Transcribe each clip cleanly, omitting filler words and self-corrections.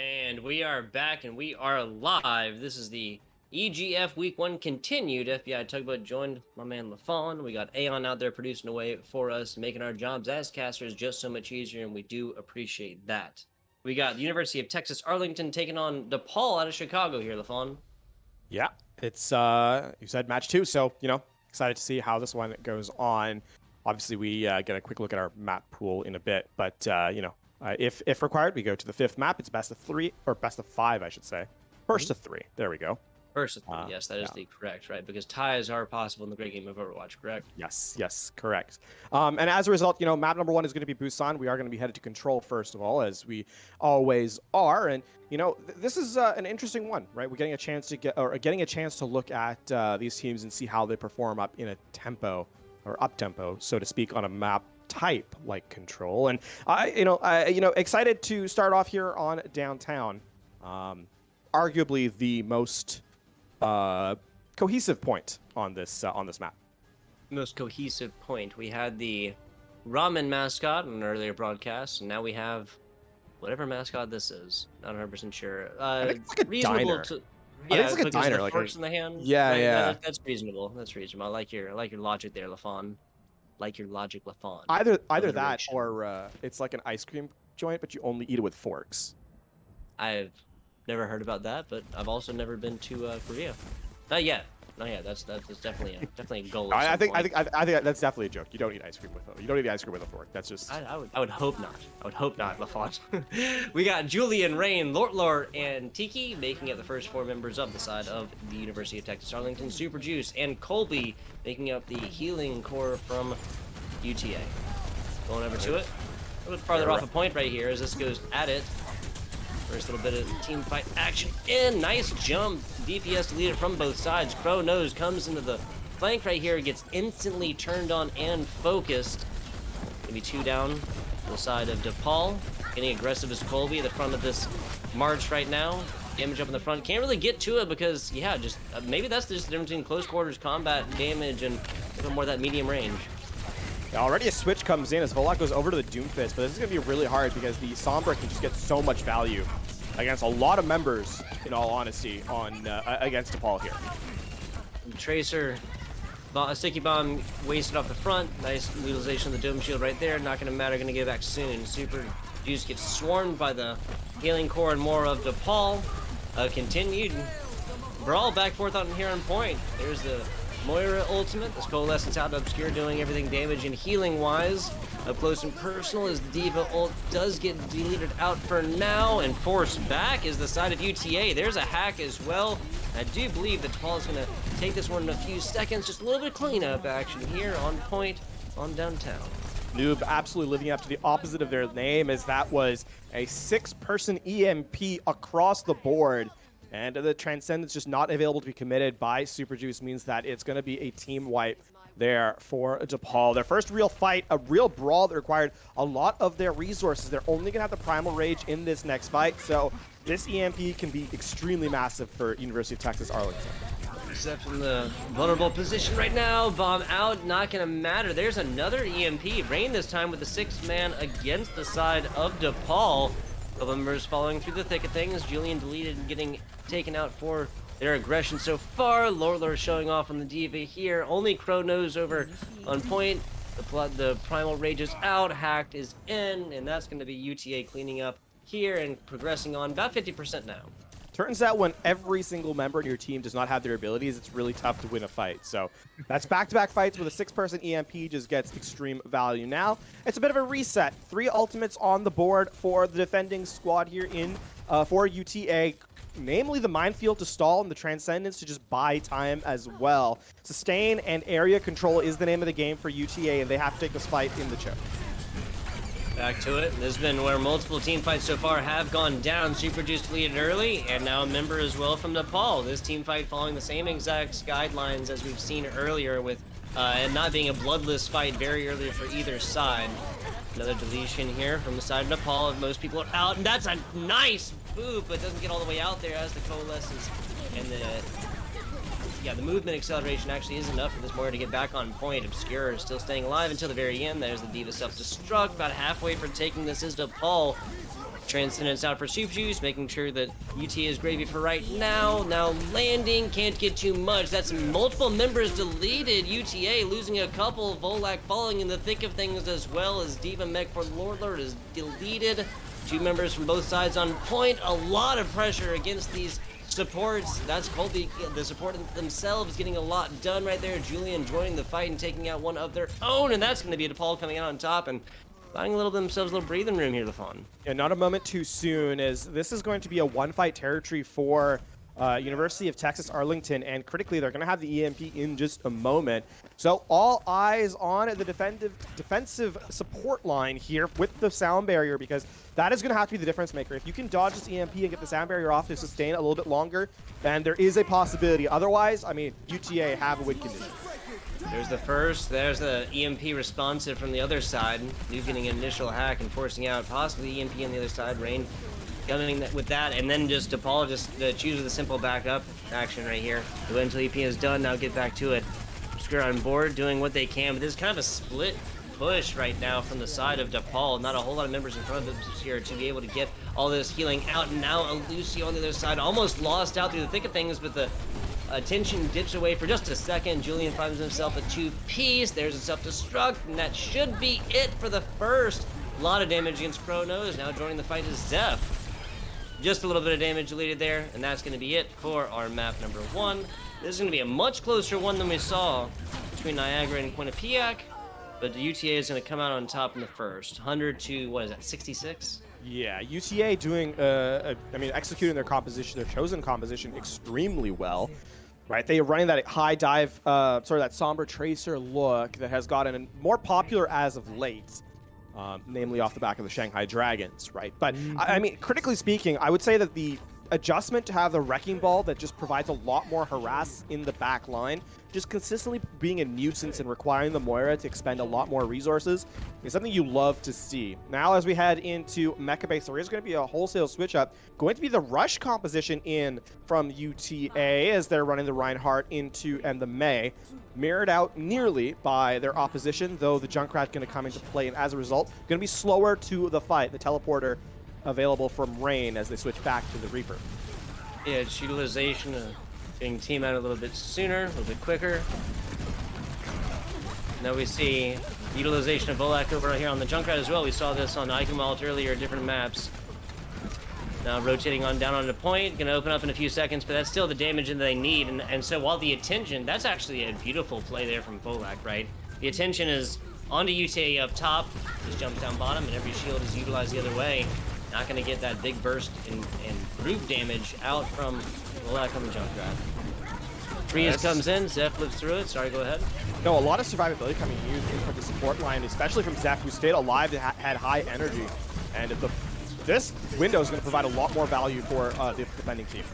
And we are back and we are live. This is the EGF Week 1 continued. FBI Tugboat joined my man LaFawn. We got Aeon out there producing away for us, making our jobs as casters just so much easier, and we do appreciate that. We got the University of Texas Arlington taking on DePaul out of Chicago here, LaFawn. Yeah, it's you said match 2, so excited to see how this one goes on. Obviously, we get a quick look at our map pool in a bit, but if required, we go to the 5th map. It's best of 3 or best of 5, I should say. First of 3. There we go. First of 3, yes, that is the correct, right? Because ties are possible in the great game of Overwatch, correct? Yes, correct. And as a result, map number 1 is going to be Busan. We are going to be headed to Control first of all, as we always are. And this is an interesting one, right? We're getting a chance to look at these teams and see how they perform up in a tempo or up tempo, so to speak, on a map type like Control. And excited to start off here on downtown. Arguably the most cohesive point on this map. Most cohesive point. We had the ramen mascot in an earlier broadcast, and now we have whatever mascot this is. Not 100% sure. I think it's like a reasonable diner. To, I yeah, think it's like a diner, the like forks in the hand. Yeah, right? yeah. That's reasonable. That's reasonable. I like your logic there, LaFawn. Like your logic, LaFawn. Either that or it's like an ice cream joint, but you only eat it with forks. I've never heard about that, but I've also never been to Korea. Not yet. That's definitely a goal. I think that's definitely a joke. You don't eat ice cream with a fork. That's just. I would hope not. I would hope not, LaFont. We got Julian, Rain, Lort, and Tiki making up the first 4 members of the side of the University of Texas Arlington. Super Juice and Colby making up the healing core from UTA. Going over to it. A little bit farther off a point right here as this goes at it. First little bit of team fight action in. Nice jump. DPS deleted from both sides. Crow Nose comes into the flank right here. Gets instantly turned on and focused. Maybe 2 down to the side of DePaul. Getting aggressive as Colby at the front of this march right now. Damage up in the front. Can't really get to it because, yeah, just maybe that's just the difference between close quarters combat damage and a little more of that medium range. Yeah, already a switch comes in as Volok goes over to the Doomfist, but this is going to be really hard because the Sombra can just get so much value against a lot of members, in all honesty, on against DePaul here. Tracer, a sticky bomb wasted off the front. Nice utilization of the Dome Shield right there. Not going to matter, going to get back soon. Super Juice gets swarmed by the healing core and more of DePaul. Continued brawl back forth out here on point. There's the Moira ultimate. This Coalescence out to Obscure doing everything damage and healing wise. Up close and personal as the D.Va ult does get deleted out for now and forced back is the side of UTA. There's a hack as well. I do believe that DePaul is going to take this one in a few seconds. Just a little bit of cleanup action here on point on downtown. Noob absolutely living up to the opposite of their name, as that was a 6-person EMP across the board. And the Transcendence just not available to be committed by Super Juice means that it's going to be a team wipe there for DePaul. Their first real fight, a real brawl that required a lot of their resources. They're only going to have the Primal Rage in this next fight, so this EMP can be extremely massive for University of Texas Arlington. Except in the vulnerable position right now. Bomb out, not going to matter. There's another EMP. Rain this time with the 6-man against the side of DePaul. Couple members following through the thick of things. Julian deleted and getting taken out for their aggression so far. Lorlar showing off on the D.Va here. Only Crow Nose over on point. The Primal Rage is out. Hacked is in. And that's going to be UTA cleaning up here and progressing on about 50% now. Turns out when every single member in your team does not have their abilities, it's really tough to win a fight. So that's back-to-back fights with a 6-person EMP just gets extreme value. Now, it's a bit of a reset. 3 ultimates on the board for the defending squad here in for UTA. Namely the Minefield to stall and the Transcendence to just buy time as well. Sustain and area control is the name of the game for UTA, and they have to take this fight in the choke. Back to it. This has been where multiple team fights so far have gone down. Super Juice deleted early, and now a member as well from DePaul. This team fight following the same exact guidelines as we've seen earlier with and not being a bloodless fight very early for either side. Another deletion here from the side of DePaul. Most people are out, and that's a nice boop, but doesn't get all the way out there as the Coalescence and the movement acceleration actually is enough for this Moira to get back on point. Obscure is still staying alive until the very end. There's the D.Va self-destruct. About halfway for taking this is DePaul. Transcendence out for Super Juice, making sure that UTA is gravy for right now. Now landing, can't get too much. That's multiple members deleted. UTA losing a couple. Volak falling in the thick of things as well as Diva Mech for Lord is deleted. 2 members from both sides on point. A lot of pressure against these supports. That's Colby, the support themselves getting a lot done right there. Julian joining the fight and taking out one of their own, and that's going to be DePaul coming out on top and buying themselves a little breathing room here, LaFawn. Yeah, not a moment too soon, as this is going to be a one-fight territory for University of Texas Arlington, and critically, they're going to have the EMP in just a moment. So all eyes on the defensive support line here with the sound barrier, because that is going to have to be the difference maker. If you can dodge this EMP and get the sound barrier off to sustain a little bit longer, then there is a possibility. Otherwise, I mean, UTA have a win condition. There's the first, there's the EMP responsive from the other side. New getting an initial hack and forcing out possibly EMP on the other side. Rain coming with that, and then just DePaul just chooses the simple backup action right here. Wait until EP is done, now get back to it. Obscure on board, doing what they can, but this is kind of a split push right now from the side of DePaul. Not a whole lot of members in front of them here to be able to get all this healing out. And now Lucio on the other side, almost lost out through the thick of things, but the attention dips away for just a second. Julian finds himself a 2-piece. There's a self-destruct, and that should be it for the first. A lot of damage against Chronos. Now joining the fight is Zeph. Just a little bit of damage deleted there, and that's going to be it for our map number 1. This is going to be a much closer one than we saw between Niagara and Quinnipiac, but the UTA is going to come out on top in the first. 100 to, what is that, 66? Yeah, UTA doing, executing their composition, their chosen composition extremely well. Right, they are running that high dive, that somber tracer look that has gotten more popular as of late. Namely off the back of the Shanghai Dragons, right? But, I mean, critically speaking, I would say that the adjustment to have the Wrecking Ball that just provides a lot more harass in the back line, just consistently being a nuisance and requiring the Moira to expend a lot more resources is something you love to see. Now, as we head into Mecha Base, there is going to be a wholesale switch up. Going to be the Rush composition in from UTA as they're running the Reinhardt into and the May. Mirrored out nearly by their opposition, though the Junkrat going to come into play, and as a result, going to be slower to the fight. The teleporter available from Rain as they switch back to the Reaper. Yeah, it's utilization of getting team out a little bit sooner, a little bit quicker. Now we see utilization of Volak over here on the Junkrat as well. We saw this on Eichenwald earlier, different maps. Now rotating on down on the point, gonna open up in a few seconds, but that's still the damage that they need. And so while the attention, that's actually a beautiful play there from Volak, right? The attention is onto UTA up top, just jumps down bottom, and every shield is utilized the other way. Not gonna get that big burst and group damage out from Volak on the Junkrat. Freeze comes in, Zeph lives through it. Sorry, go ahead. No, a lot of survivability coming in from the support line, especially from Zeph, who stayed alive and had high energy. And this window is going to provide a lot more value for the defending team.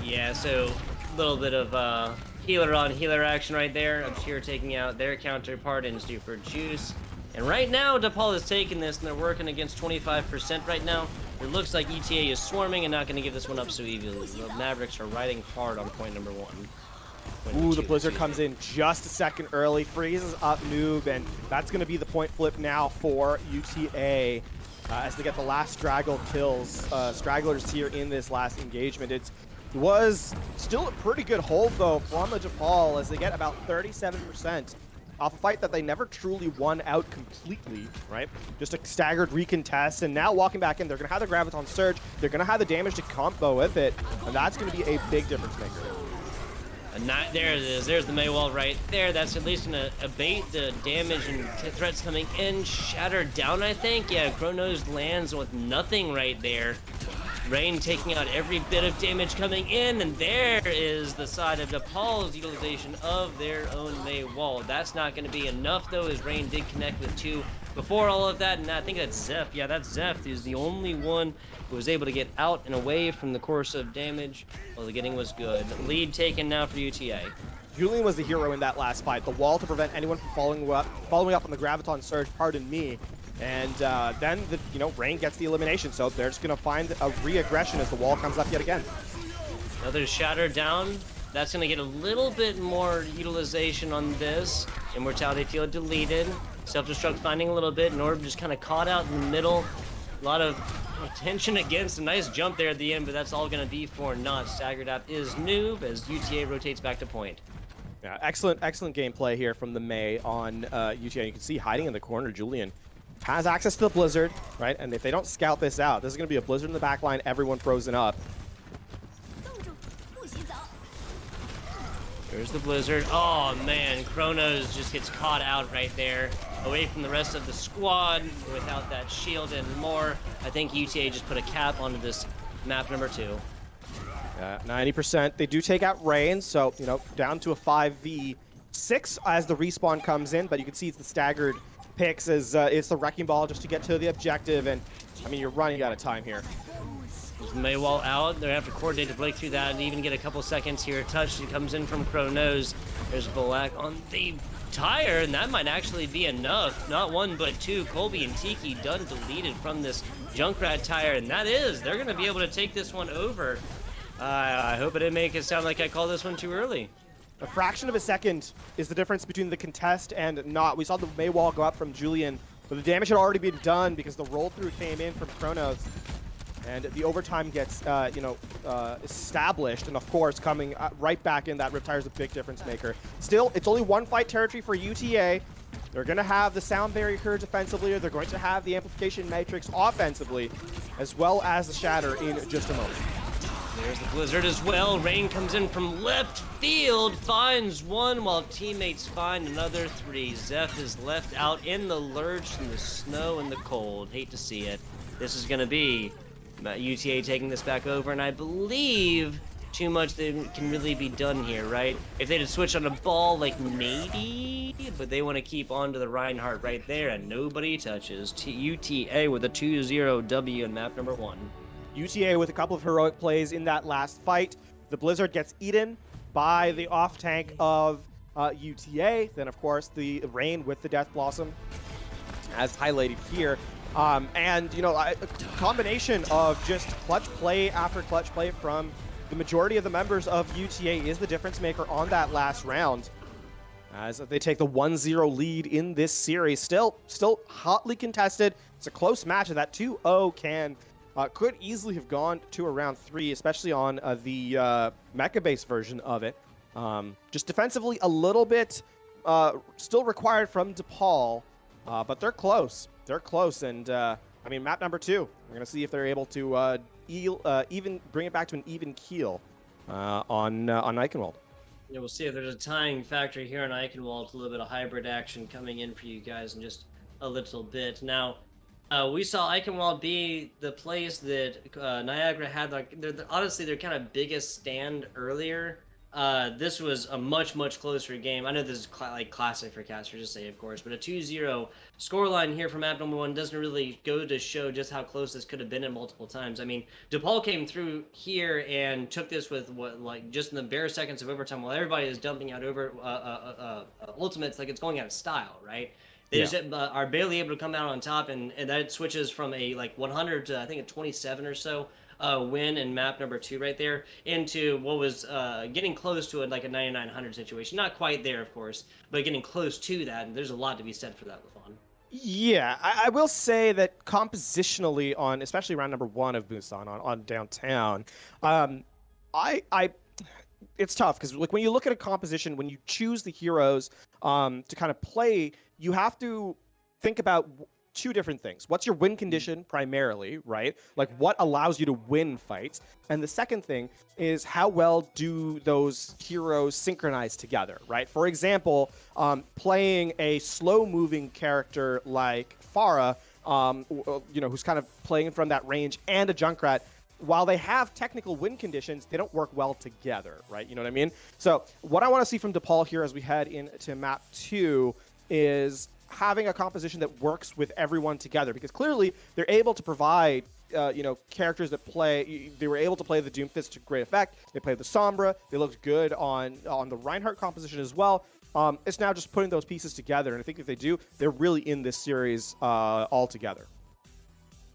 Yeah, so a little bit of healer on healer action right there. Obscure taking out their counterpart in Super Juice. And right now, DePaul is taking this, and they're working against 25% right now. It looks like ETA is swarming and not going to give this one up so easily. The Mavericks are riding hard on point number 1. Ooh, the Blizzard comes in just a second early, freezes up Noob, and that's going to be the point flip now for UTA as they get the last stragglers here in this last engagement. It was still a pretty good hold, though, from the DePaul as they get about 37% off a fight that they never truly won out completely, right? Just a staggered recontest, and now walking back in, they're going to have the Graviton Surge, they're going to have the damage to combo with it, and that's going to be a big difference maker. And there it is, there's the Maywall right there. That's at least going to abate the damage and threats coming in. Shattered down, I think. Yeah, Chronos lands with nothing right there. Rain taking out every bit of damage coming in, and there is the side of DePaul's utilization of their own Maywall. That's not going to be enough, though, as Rain did connect with 2 before all of that, and I think that's Zeph. Yeah, that's Zeph. He's the only one who was able to get out and away from the course of damage. Well, the getting was good. Lead taken now for UTA. Julian was the hero in that last fight. The wall to prevent anyone from following up on the Graviton Surge, pardon me. And then, Rain gets the elimination, so they're just going to find a re-aggression as the wall comes up yet again. Another shatter down. That's going to get a little bit more utilization on this. Immortality field deleted. Self-destruct finding a little bit. Norb just kind of caught out in the middle. A lot of tension against a nice jump there at the end, but that's all going to be for naught. Staggered up is noob as UTA rotates back to point. Yeah, excellent gameplay here from the Mei on UTA. You can see hiding in the corner, Julian has access to the Blizzard, right? And if they don't scout this out, this is going to be a Blizzard in the back line, everyone frozen up. There's the Blizzard. Oh man, Chronos just gets caught out right there, away from the rest of the squad without that shield and more. I think UTA just put a cap onto this map number 2. 90%. They do take out Rain, so, you know, down to a 5v6 as the respawn comes in, but you can see it's the staggered picks as it's the Wrecking Ball just to get to the objective, and, I mean, you're running out of time here. There's Maywall out. They're going to have to coordinate to break through that and even get a couple seconds here. Touch comes in from Chronos. There's Volak on the tire, and that might actually be enough. Not one, but two. Colby and Tiki done deleted from this Junkrat tire, and that is. They're going to be able to take this one over. I hope it didn't make it sound like I called this one too early. A fraction of a second is the difference between the contest and not. We saw the Maywall go up from Julian, but the damage had already been done because the roll-through came in from Chronos. And the overtime gets, established, and of course, coming right back in, that Riptire is a big difference maker. Still, it's only one fight territory for UTA. They're going to have the Sound Barrier defensively, or they're going to have the Amplification Matrix offensively, as well as the Shatter in just a moment. There's the Blizzard as well. Rain comes in from left field, finds one while teammates find another 3. Zeph is left out in the lurch, in the snow, and the cold. Hate to see it. This is going to be UTA taking this back over, and I believe too much that can really be done here, right? If they'd have switched on a ball, like maybe, but they want to keep on to the Reinhardt right there, and nobody touches. UTA with a 2-0 W in map number 1. UTA with a couple of heroic plays in that last fight. The Blizzard gets eaten by the off tank of UTA. Then, of course, the Rain with the Death Blossom, as highlighted here. And, you know, a combination of just clutch play after clutch play from the majority of the members of UTA is the difference maker on that last round, as they take the 1-0 lead in this series. Still hotly contested. It's a close match, and that 2-0 could easily have gone to a round 3, especially on the mecha-based version of it. Just defensively a little bit still required from DePaul, but they're close. They're close, and I mean, map number 2. We're going to see if they're able to even bring it back to an even keel on Eichenwald. Yeah, we'll see if there's a tying factor here on Eichenwald. It's a little bit of hybrid action coming in for you guys in just a little bit. Now, we saw Eichenwald be the place that Niagara had, like, honestly, their kind of biggest stand earlier. This was a much closer game. I know this is classic for casters to say, of course, but a 2-0 scoreline here from map number 1 doesn't really go to show just how close this could have been in multiple times. I mean, DePaul came through here and took this with just in the bare seconds of overtime while everybody is dumping out over ultimates like it's going out of style, right? They just are barely able to come out on top, and that switches from a 100 to I think a 27 or so win in map number 2 right there into what was getting close to a 9900 situation. Not quite there, of course, but getting close to that. And there's a lot to be said for that, LaFon. Yeah, I will say that compositionally on, especially round number 1 of Busan on downtown, it's tough because when you look at a composition, when you choose the heroes to kind of play, you have to think about 2 different things. What's your win condition primarily, right? Like what allows you to win fights? And the second thing is how well do those heroes synchronize together, right? For example, playing a slow-moving character like Pharah, who's kind of playing from that range, and a Junkrat, while they have technical win conditions, they don't work well together, right? You know what I mean? So what I want to see from DePaul here as we head into map 2 is having a composition that works with everyone together, because clearly they're able to provide characters that play. They were able to play the Doomfist to great effect. They played the Sombra. They looked good on the Reinhardt composition as well. It's now just putting those pieces together, and I think if they do, they're really in this series all together.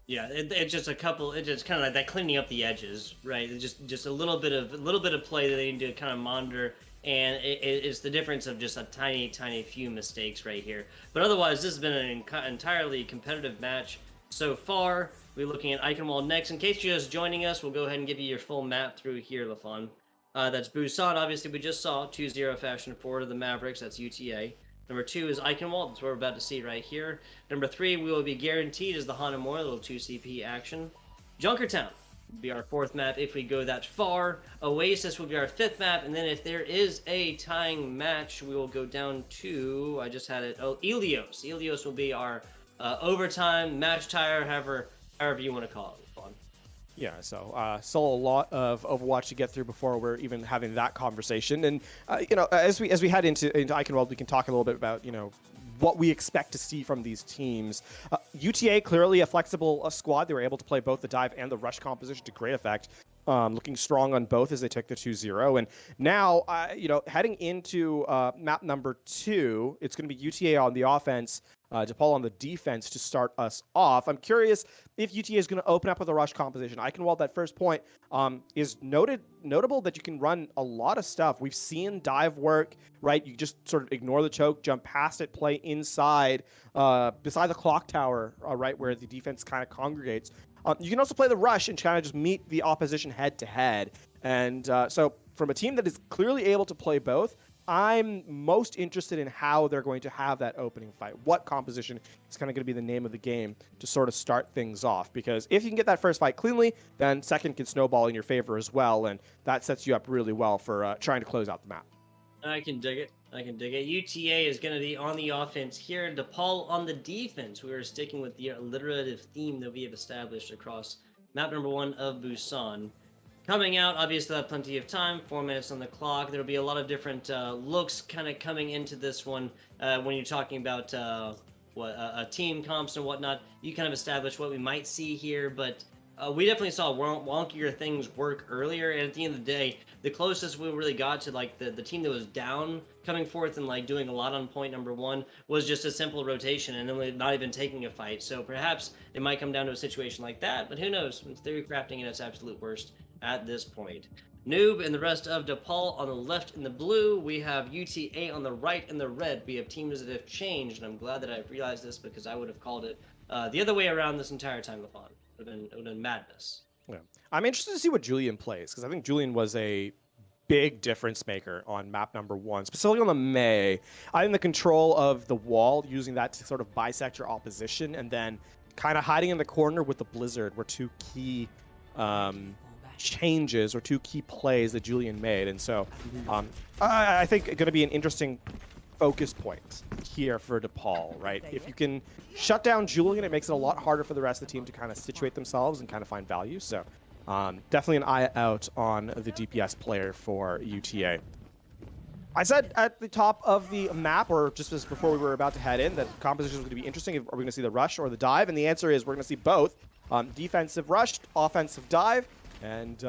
Yeah, it's just a couple. It's just kind of like that cleaning up the edges, right? It's just a little bit of play that they need to kind of monitor. And it's the difference of just a tiny few mistakes right here. But otherwise, this has been an entirely competitive match so far. We're looking at Eichenwald next. In case you're just joining us, we'll go ahead and give you your full map through here, Lafon. That's Busan, obviously, we just saw 2-0 fashion forward of the Mavericks. That's UTA. Number 2 is Eichenwald. That's what we're about to see right here. Number 3, we will be guaranteed is the Hanamura, little 2CP action. Junkertown will be our 4th map if we go that far. Oasis will be our 5th map. And then if there is a tying match, we will go down to, I just had it, Ilios. Ilios will be our overtime, match tire, however you want to call it. Yeah, so still a lot of Overwatch to get through before we're even having that conversation. And as we head into Eichenwald, we can talk a little bit about what we expect to see from these teams. UTA clearly a flexible squad. They were able to play both the dive and the rush composition to great effect. Looking strong on both as they took the 2-0. And now, heading into map number 2, it's going to be UTA on the offense, DePaul on the defense to start us off. I'm curious if UTA is going to open up with a rush composition. Eichenwald, that first point, is notable that you can run a lot of stuff. We've seen dive work, right? You just sort of ignore the choke, jump past it, play inside, beside the clock tower, right, where the defense kind of congregates. You can also play the rush and kind of just meet the opposition head-to-head. And so from a team that is clearly able to play both, I'm most interested in how they're going to have that opening fight. What composition is kind of going to be the name of the game to sort of start things off. Because if you can get that first fight cleanly, then second can snowball in your favor as well. And that sets you up really well for trying to close out the map. I can dig it. UTA is going to be on the offense here. DePaul on the defense. We are sticking with the alliterative theme that we have established across map number 1 of Busan. Coming out, obviously, they'll have plenty of time. 4 minutes on the clock. There'll be a lot of different looks kind of coming into this one when you're talking about team comps and whatnot. You kind of establish what we might see here, but we definitely saw wonkier things work earlier. And at the end of the day, the closest we really got to like the team that was down coming forth and like doing a lot on point number 1 was just a simple rotation and then not even taking a fight. So perhaps it might come down to a situation like that, but who knows? It's theory crafting in its absolute worst at this point. Noob and the rest of DePaul on the left in the blue. We have UTA on the right in the red. We have teams that have changed, and I'm glad that I've realized this because I would have called it the other way around this entire time, Lafon. It would have been madness. Yeah. I'm interested to see what Julian plays because I think Julian was a big difference maker on map number 1, specifically on the May. I think the control of the wall, using that to sort of bisect your opposition, and then kind of hiding in the corner with the Blizzard were 2 key changes or 2 key plays that Julian made. And so I think it's going to be an interesting focus point here for DePaul, right? If you can shut down Julian, it makes it a lot harder for the rest of the team to kind of situate themselves and kind of find value. So definitely an eye out on the DPS player for UTA. I said at the top of the map, or just as before we were about to head in, that composition was going to be interesting. Are we going to see the rush or the dive? And the answer is we're going to see both. Defensive rush, offensive dive, and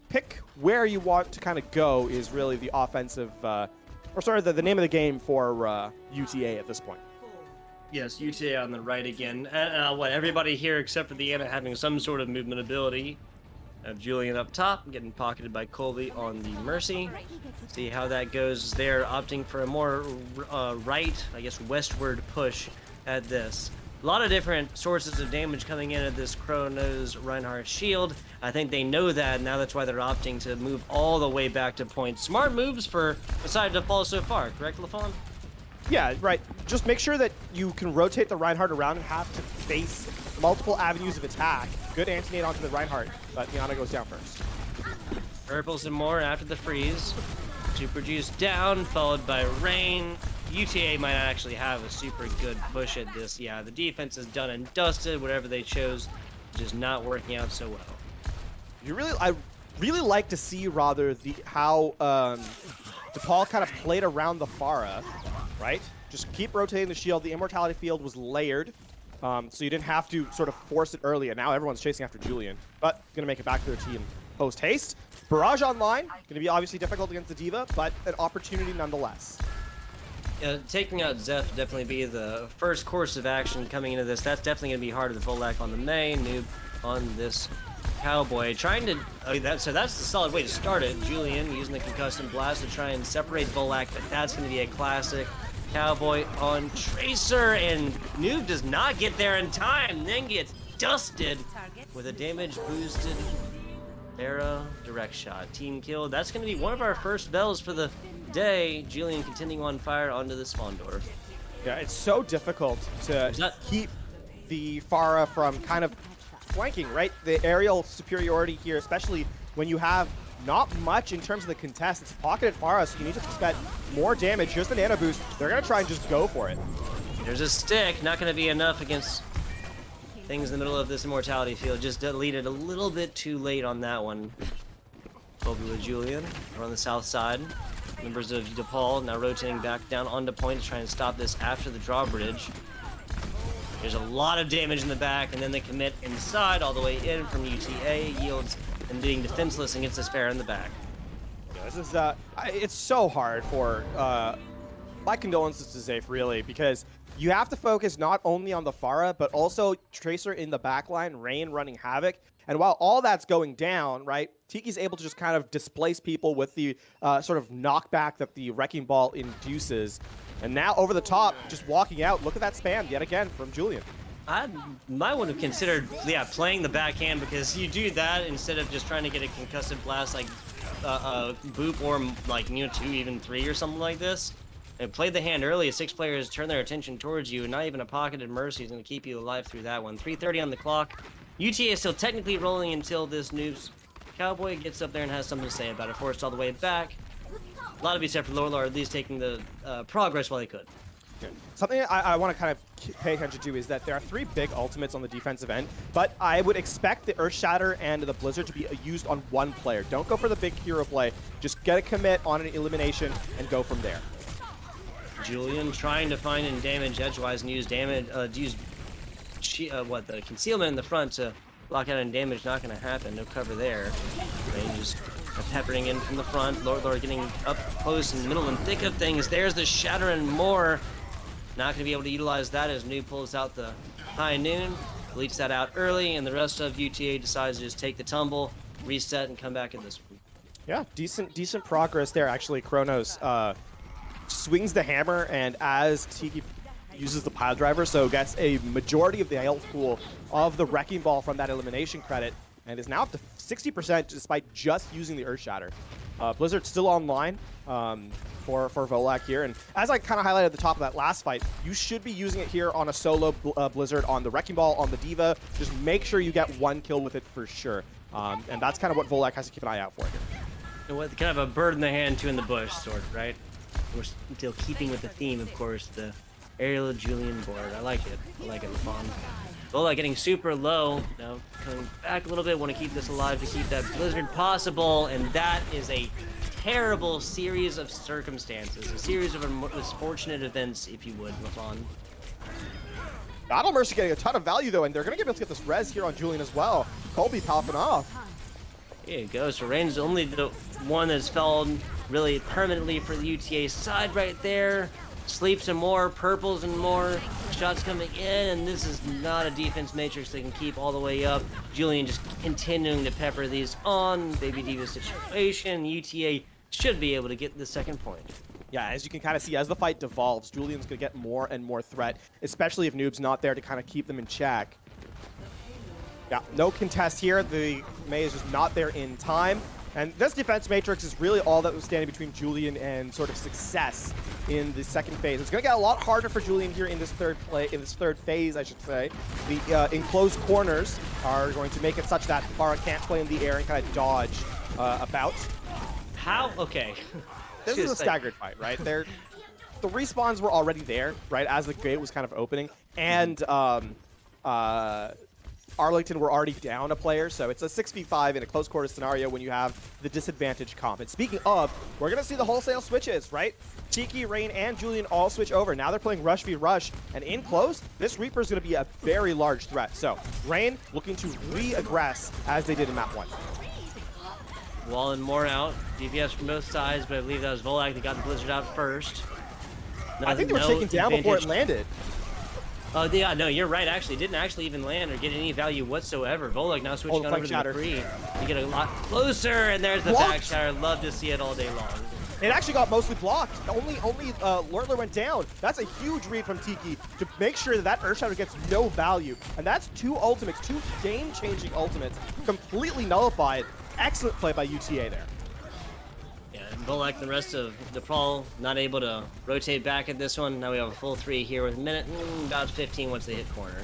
pick where you want to kind of go is really the offensive, the name of the game for UTA at this point. Yes, UTA on the right again. Everybody here except for the Anna having some sort of movement ability. Have Julian up top, getting pocketed by Colby on the Mercy. See how that goes. They're opting for a more right, I guess, westward push at this. A lot of different sources of damage coming in at this Chronos Reinhardt shield. I think they know that, and now that's why they're opting to move all the way back to point. Smart moves for the side of DePaul so far, correct, Lafon? Yeah, right. Just make sure that you can rotate the Reinhardt around and have to face multiple avenues of attack. Good anti-nade onto the Reinhardt, but Yana goes down first. Purples and more after the freeze. Super Juice down, followed by Rain. UTA might actually have a super good push at this. Yeah, the defense is done and dusted. Whatever they chose, just not working out so well. I really like to see rather how DePaul kind of played around the Pharah, right? Just keep rotating the shield. The immortality field was layered, so you didn't have to sort of force it early. And now everyone's chasing after Julian, but gonna make it back to their team post haste. Barrage online, gonna be obviously difficult against the Diva, but an opportunity nonetheless. Taking out Zeph definitely be the first course of action coming into this. That's definitely going to be harder. The Volak on the May, Noob on this Cowboy. Trying to... that's the solid way to start it. Julian using the Concussive Blast to try and separate Volak, but that's going to be a classic. Cowboy on Tracer, and Noob does not get there in time, then gets dusted with a damage boosted arrow direct shot. Team kill. That's going to be one of our first bells for the day. Julian continuing on fire onto the spawn door. Yeah, it's so difficult to keep the Pharah from kind of flanking, right? The aerial superiority here, especially when you have not much in terms of the contest. It's pocketed Pharah, so you need to expect more damage. Here's the nano boost. They're going to try and just go for it. There's a stick. Not going to be enough against things in the middle of this immortality field. Just deleted a little bit too late on that one. Kobe with Julian. We're on the south side. Members of DePaul now rotating back down onto point to try and stop this after the drawbridge. There's a lot of damage in the back, and then they commit inside all the way in from UTA. Yields and being defenseless against the spare in the back. Yeah, this is it's so hard for my condolences to Zafe, really, because you have to focus not only on the Pharah, but also Tracer in the backline, Rain running havoc. And while all that's going down, right, Tiki's able to just kind of displace people with the sort of knockback that the Wrecking Ball induces. And now over the top, just walking out. Look at that spam yet again from Julian. I might want to consider, playing the backhand, because you do that instead of just trying to get a concussive blast like Boop or like 2, even 3 or something like this. And play the hand early. 6 players turn their attention towards you, and not even a pocketed mercy is going to keep you alive through that one. 3:30 on the clock. UTA is still technically rolling until this Noob's Cowboy gets up there and has something to say about it. Forced all the way back. A lot to be said for Lord, at least taking the progress while he could. Something I want to kind of pay attention to is that there are 3 big ultimates on the defensive end, but I would expect the Earth Shatter and the Blizzard to be used on one player. Don't go for the big hero play. Just get a commit on an elimination and go from there. Julian trying to find and damage edgewise and use damage, the concealment in the front to block out and damage. Not going to happen. No cover there. Rain just peppering in from the front. Lord getting up close in the middle and thick of things. There's the Shatter and more. Not going to be able to utilize that as Noob pulls out the High Noon. Leaks that out early, and the rest of UTA decides to just take the tumble, reset, and come back in this one. Yeah, decent progress there. Actually, Kronos swings the hammer, and as Tiki uses the pile driver, so gets a majority of the health pool of the Wrecking Ball from that elimination credit, and is now up to 60% despite just using the Earth Shatter. Blizzard's still online for Volak here, and as I kind of highlighted at the top of that last fight, you should be using it here on a solo Blizzard, on the Wrecking Ball, on the D.Va. Just make sure you get 1 kill with it for sure, and that's kind of what Volak has to keep an eye out for here. And what kind of a bird in the hand, 2 in the bush sort, right? We're still keeping with the theme, of course, the aerial Julian board. I like it. I like it. Fun. Volak getting super low. Now coming back a little bit. Want to keep this alive to keep that Blizzard possible. And that is a terrible series of circumstances. A series of misfortunate events, if you would, Lafon. Battle Mercy getting a ton of value, though, and they're going to be able to get this res here on Julian as well. Colby popping off. Here it goes. So Rain's only the one that's fallen really permanently for the UTA side right there. Sleeps and more, purples and more. Shots coming in, and this is not a defense matrix they can keep all the way up. Julian just continuing to pepper these on. Baby D.Va situation. UTA should be able to get the 2nd point. Yeah, as you can kind of see, as the fight devolves, Julian's going to get more and more threat, especially if Noob's not there to kind of keep them in check. Yeah, no contest here. The Mei is just not there in time. And this defense matrix is really all that was standing between Julian and sort of success in the 2nd phase. It's going to get a lot harder for Julian here in this third phase, I should say. The enclosed corners are going to make it such that Pharah can't play in the air and kind of dodge about. How? Okay. This is a staggered fight, right? The respawns were already there, right, as the gate was kind of opening. And Arlington were already down a player, so it's a 6v5 in a close quarter scenario when you have the disadvantage comp. And speaking of, we're going to see the wholesale switches, right? Tiki, Rain, and Julian all switch over. Now they're playing Rush v Rush, and in close, this Reaper is going to be a very large threat. So Rain looking to re-aggress as they did in map 1. Wall and more out. DPS from both sides, but I believe that was Volak that got the Blizzard out first. I think they were taken down before it landed. Oh, yeah, no, you're right, actually. It didn't actually even land or get any value whatsoever. Volak now switching on over to the free. You get a lot closer, and there's the back shatter. Love to see it all day long. It actually got mostly blocked. Only Lurtler went down. That's a huge read from Tiki to make sure that Earth Shadow gets no value. And that's 2 ultimates, 2 game-changing ultimates, completely nullified. Excellent play by UTA there. Yeah, and Volek, the rest of DePaul, not able to rotate back at this one. Now we have a full 3 here with a minute, about 15 once they hit corner.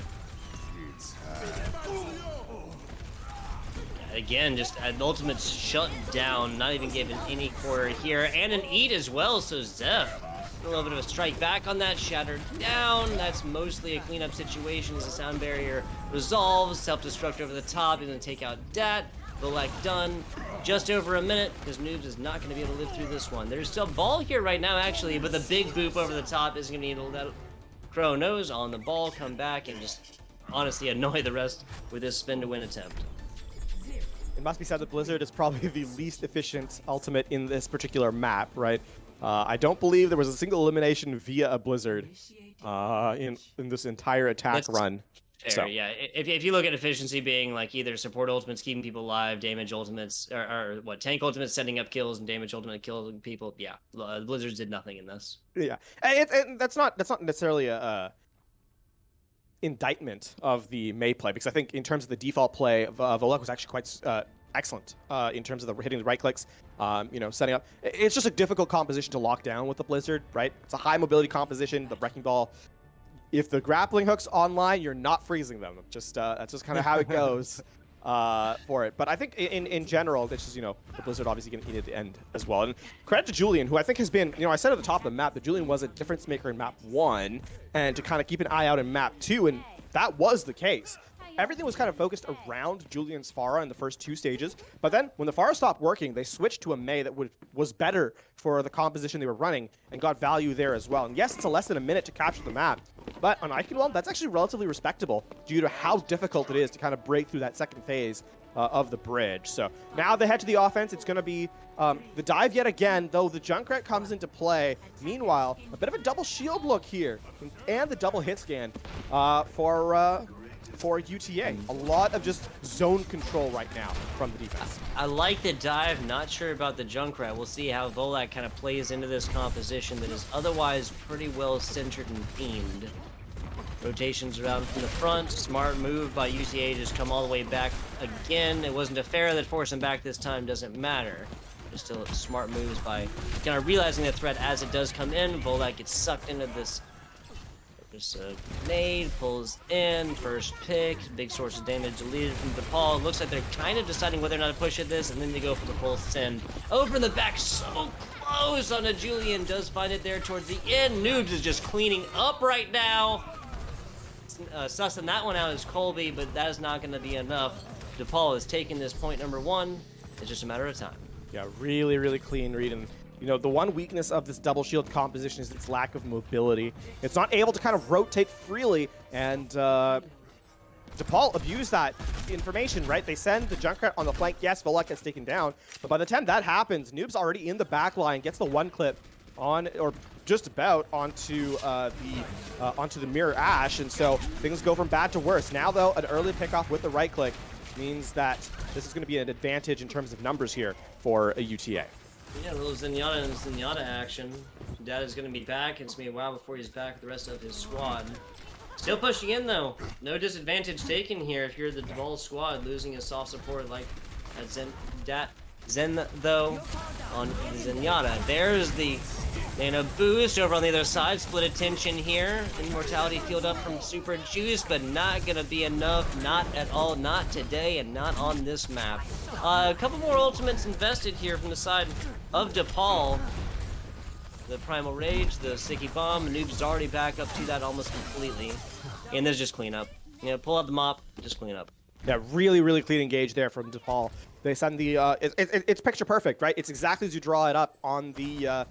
Again, just an ultimate shut down, not even given any quarter here, and an eat as well, so Zeph, a little bit of a strike back on that, shattered down. That's mostly a cleanup situation as the sound barrier resolves, self-destruct over the top, and then take out Dat. Volek done, just over a minute, because Noobs is not going to be able to live through this one. There's still ball here right now, actually, but the big boop over the top isn't going to need to let Crow Nose on the ball, come back, and just honestly annoy the rest with this spin-to-win attempt. It must be said that Blizzard is probably the least efficient ultimate in this particular map, right? I don't believe there was a single elimination via a Blizzard in this entire attack run. Fair, so. Yeah. If you look at efficiency being like either support ultimates keeping people alive, damage ultimates, or what, tank ultimates setting up kills and damage ultimate killing people, yeah, Blizzards did nothing in this. Yeah, and that's not necessarily a indictment of the May play, because I think in terms of the default play, Volek was actually quite excellent in terms of hitting the right clicks, setting up. It's just a difficult composition to lock down with the Blizzard, right? It's a high mobility composition, the Wrecking Ball. If the grappling hook's online, you're not freezing them. Just that's just kind of how it goes for it. But I think in general, this is, the Blizzard obviously going to eat at the end as well. And credit to Julian, who I think has been, I said at the top of the map that Julian was a difference maker in map 1, and to kind of keep an eye out in map 2, and that was the case. Everything was kind of focused around Julian's Pharah in the first 2 stages, but then when the Pharah stopped working, they switched to a Mei that was better for the composition they were running and got value there as well. And yes, it's less than a minute to capture the map, but on Eichenwald, that's actually relatively respectable due to how difficult it is to kind of break through that second phase of the bridge. So now they head to the offense. It's going to be the dive yet again, though the Junkrat comes into play. Meanwhile, a bit of a double shield look here and the double hit scan for UTA. A lot of just zone control right now from the defense. I like the dive, not sure about the Junkrat. We'll see how Volek kind of plays into this composition that is otherwise pretty well centered and themed. Rotations around from the front, smart move by UTA, just come all the way back again. It wasn't a fair that forced him back this time, doesn't matter. Just still smart moves by kind of realizing the threat as it does come in. Volek gets sucked into this. Just a nade, pulls in, first pick, big source of damage deleted from DePaul. Looks like they're kind of deciding whether or not to push at this, and then they go for the full send. Over in the back, so close on a Julian, does find it there towards the end. Noobs is just cleaning up right now. Sussing that one out is Colby, but that is not going to be enough. DePaul is taking this point number 1. It's just a matter of time. Yeah, really, really clean read. And the one weakness of this double shield composition is its lack of mobility. It's not able to kind of rotate freely, and DePaul abused that information, right? They send the Junkrat on the flank. Yes, Volek gets taken down, but by the time that happens, Noob's already in the back line, gets the one clip on, or just about, onto the Mirror Ash, and so things go from bad to worse. Now, though, an early pickoff with the right click means that this is going to be an advantage in terms of numbers here for a UTA. Yeah, a little Zenyatta and Zenyatta action. Dad is going to be back. It's going to be a while before he's back with the rest of his squad. Still pushing in, though. No disadvantage taken here if you're the DePaul squad, losing a soft support like Zen, though, on Zenyatta. There's the Nano boost over on the other side. Split attention here. Immortality field up from Super Juice, but not going to be enough. Not at all. Not today, and not on this map. A couple more ultimates invested here from the side of DePaul. The Primal Rage, the Sticky Bomb. Noob's already back up to that almost completely. And there's just cleanup. Pull out the mop, just clean up. Yeah, really, really clean engage there from DePaul. They send the it's picture perfect, right? It's exactly as you draw it up on the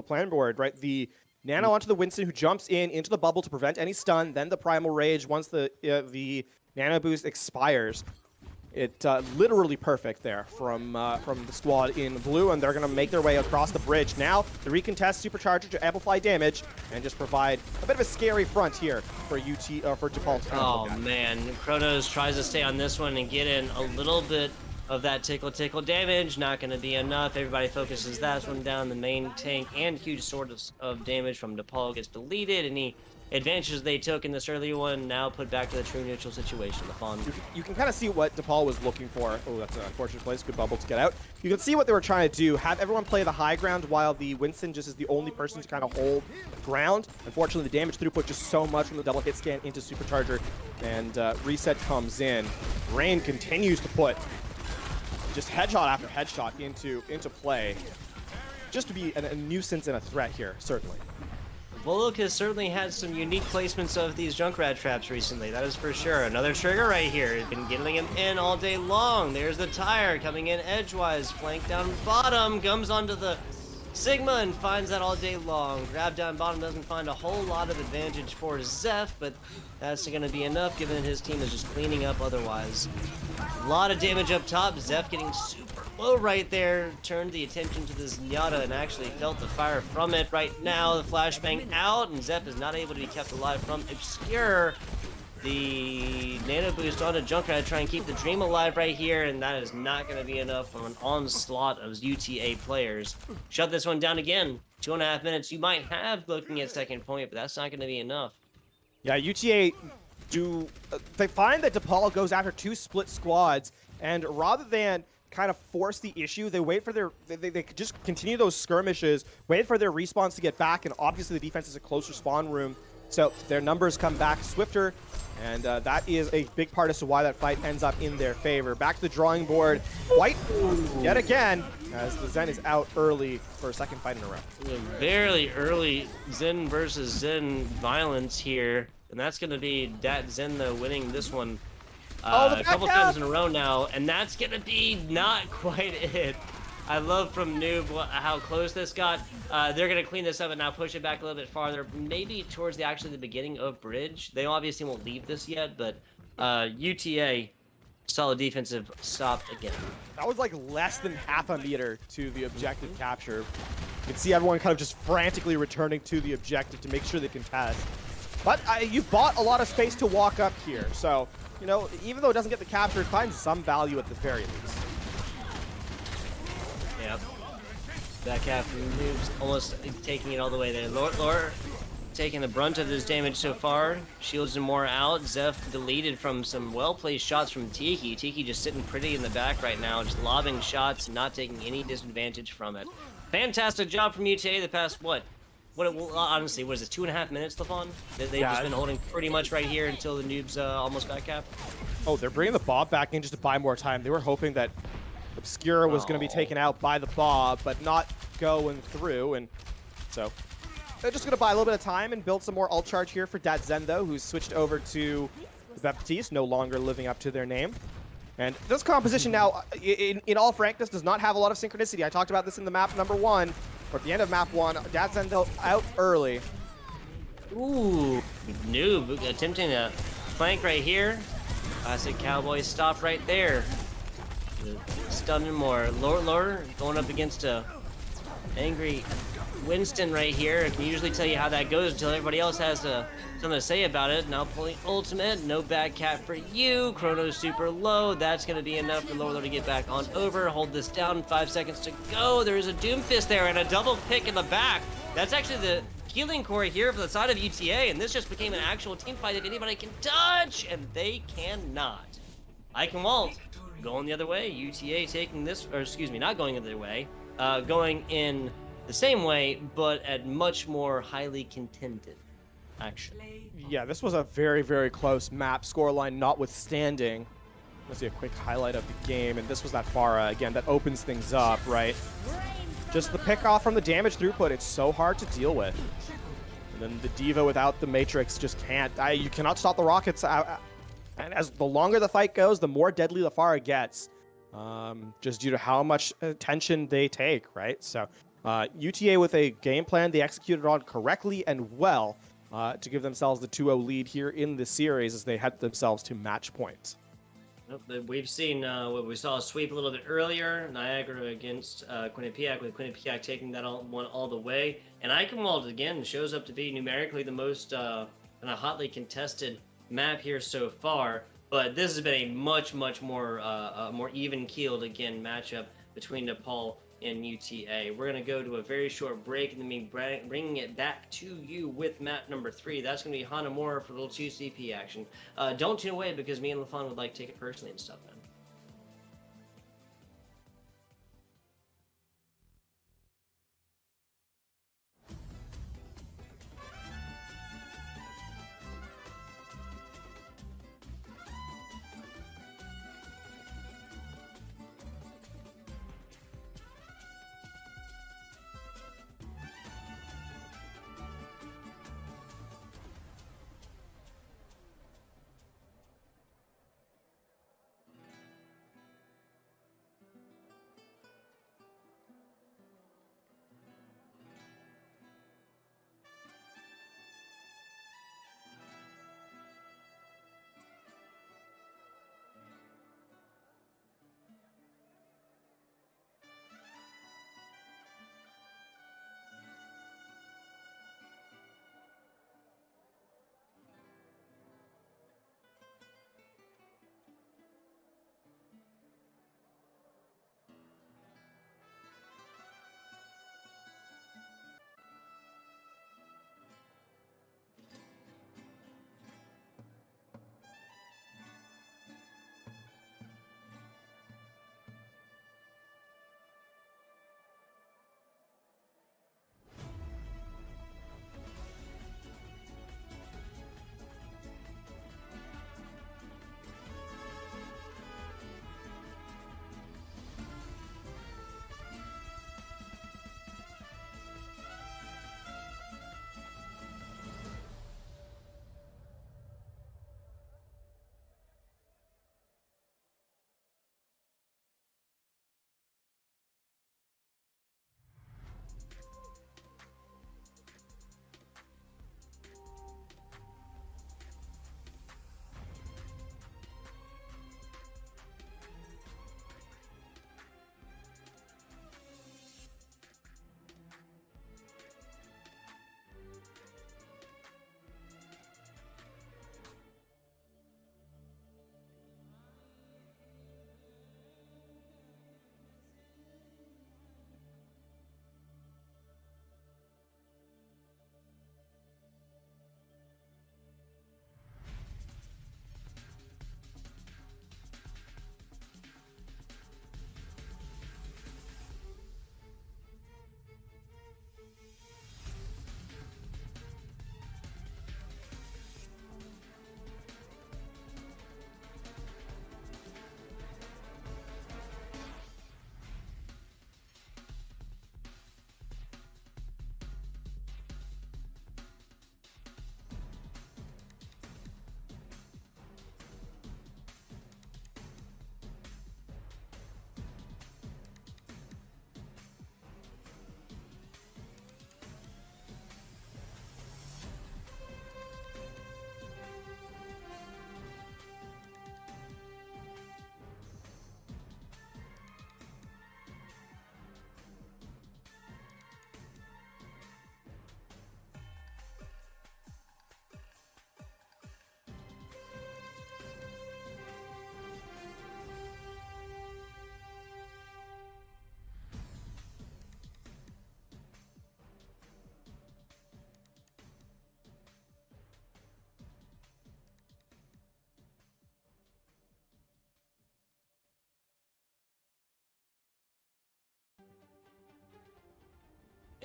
plan board, right? The Nano onto the Winston, who jumps into the bubble to prevent any stun. Then the Primal Rage once the Nano boost expires. It literally perfect there from the squad in blue, and they're gonna make their way across the bridge. Now the recontest supercharger to amplify damage and just provide a bit of a scary front here for for DePaul. Oh man, Kronos tries to stay on this one and get in a little bit of that tickle damage. Not going to be enough. Everybody focuses that one down. The main tank and huge source of damage from DePaul gets deleted. Any advantages they took in this early one now put back to the true neutral situation. LaFon. You can kind of see what DePaul was looking for. Oh, that's an unfortunate place. Good bubble to get out. You can see what they were trying to do. Have everyone play the high ground while the Winston just is the only person to kind of hold ground. Unfortunately, the damage throughput just so much from the double hit scan into Supercharger. And reset comes in. Rain continues to put just headshot after headshot into play. Just to be a nuisance and a threat here, certainly. Volok has certainly had some unique placements of these Junkrat traps recently, that is for sure. Another trigger right here, has been getting him in all day long. There's the tire coming in edgewise, flank down bottom, comes onto the Sigma and finds that all day long. Grab down bottom doesn't find a whole lot of advantage for Zeph, but that's going to be enough given that his team is just cleaning up otherwise. A lot of damage up top, Zeph getting super low right there. Turned the attention to this Nyata and actually felt the fire from it. Right now, the flashbang out, and Zeph is not able to be kept alive from Obscure. The nano boost onto Junkrat to try and keep the dream alive right here, and that is not going to be enough from an onslaught of UTA players. Shut this one down again. 2.5 minutes you might have looking at second point, but that's not going to be enough. Yeah, UTA they find that DePaul goes after two split squads, and rather than kind of force the issue, they wait for they just continue those skirmishes, wait for their respawns to get back, and obviously the defense is a closer spawn room, so their numbers come back swifter, and that is a big part as to why that fight ends up in their favor. Back to the drawing board. White, yet again, as the Zen is out early for a second fight in a row. Very early Zen versus Zen violence here, and that's going to be Dat Zen though winning this one a couple times in a row now, and that's going to be not quite it. I love from Noob how close this got. They're going to clean this up and now push it back a little bit farther, maybe towards the beginning of bridge. They obviously won't leave this yet, but UTA, solid defensive stop again. That was like less than half a meter to the objective capture. You can see everyone kind of just frantically returning to the objective to make sure they can test. But you bought a lot of space to walk up here, so, you know, even though it doesn't get the capture, it finds some value at the very least. Yep. Back half moves, almost taking it all the way there. Lore taking the brunt of his damage so far. Shields and more out. Zeph deleted from some well-placed shots from Tiki. Tiki just sitting pretty in the back right now, just lobbing shots, not taking any disadvantage from it. Fantastic job from UTA the past, honestly, what is it, 2.5 minutes, LaFon? They've just been holding pretty much right here until the noob's almost back cap. Oh, they're bringing the Bob back in just to buy more time. They were hoping that Obscura was going to be taken out by the Bob, but not going through, and so they're just going to buy a little bit of time and build some more ult charge here for Dat Zen, though, who's switched over to Baptiste, no longer living up to their name. And this composition now, in all frankness, does not have a lot of synchronicity. I talked about this in the map number 1, or at the end of map 1. Dat Zen, though, out early. Ooh, Noob attempting a flank right here. Classic Cowboy stop right there. Stunning more. Lore going up against a angry Winston right here. I can usually tell you how that goes until everybody else has something to say about it. Now pulling ultimate, no bad cap for you. Chrono's super low. That's going to be enough for Lore to get back on over. Hold this down. 5 seconds to go. There is a Doomfist there and a double pick in the back. That's actually the healing core here for the side of UTA, and this just became an actual team fight if anybody can touch, and they cannot. Eichenwald going the other way. UTA taking this, or excuse me, not going the other way. Going in the same way, but at much more highly contended action. Yeah, this was a very, very close map, scoreline notwithstanding. Let's see a quick highlight of the game, and this was that Pharah, again, that opens things up, right? Just the pick off from the damage throughput, it's so hard to deal with. And then the Diva without the Matrix just can't, you cannot stop the rockets. And as the longer the fight goes, the more deadly the Pharah gets, just due to how much attention they take, right? So UTA with a game plan they executed on correctly and well to give themselves the 2-0 lead here in the series as they head themselves to match point. We've seen what we saw a sweep a little bit earlier, Niagara against Quinnipiac, with Quinnipiac taking that one all the way. And Eichenwald, again, shows up to be numerically the most hotly contested map here so far. But this has been a much more more even keeled again matchup between DePaul and UTA. We're gonna go to a very short break and then be bringing it back to you with map number 3. That's gonna be Hanamura for a little 2CP action. Don't tune away because me and LaFon would like to take it personally and stuff, man.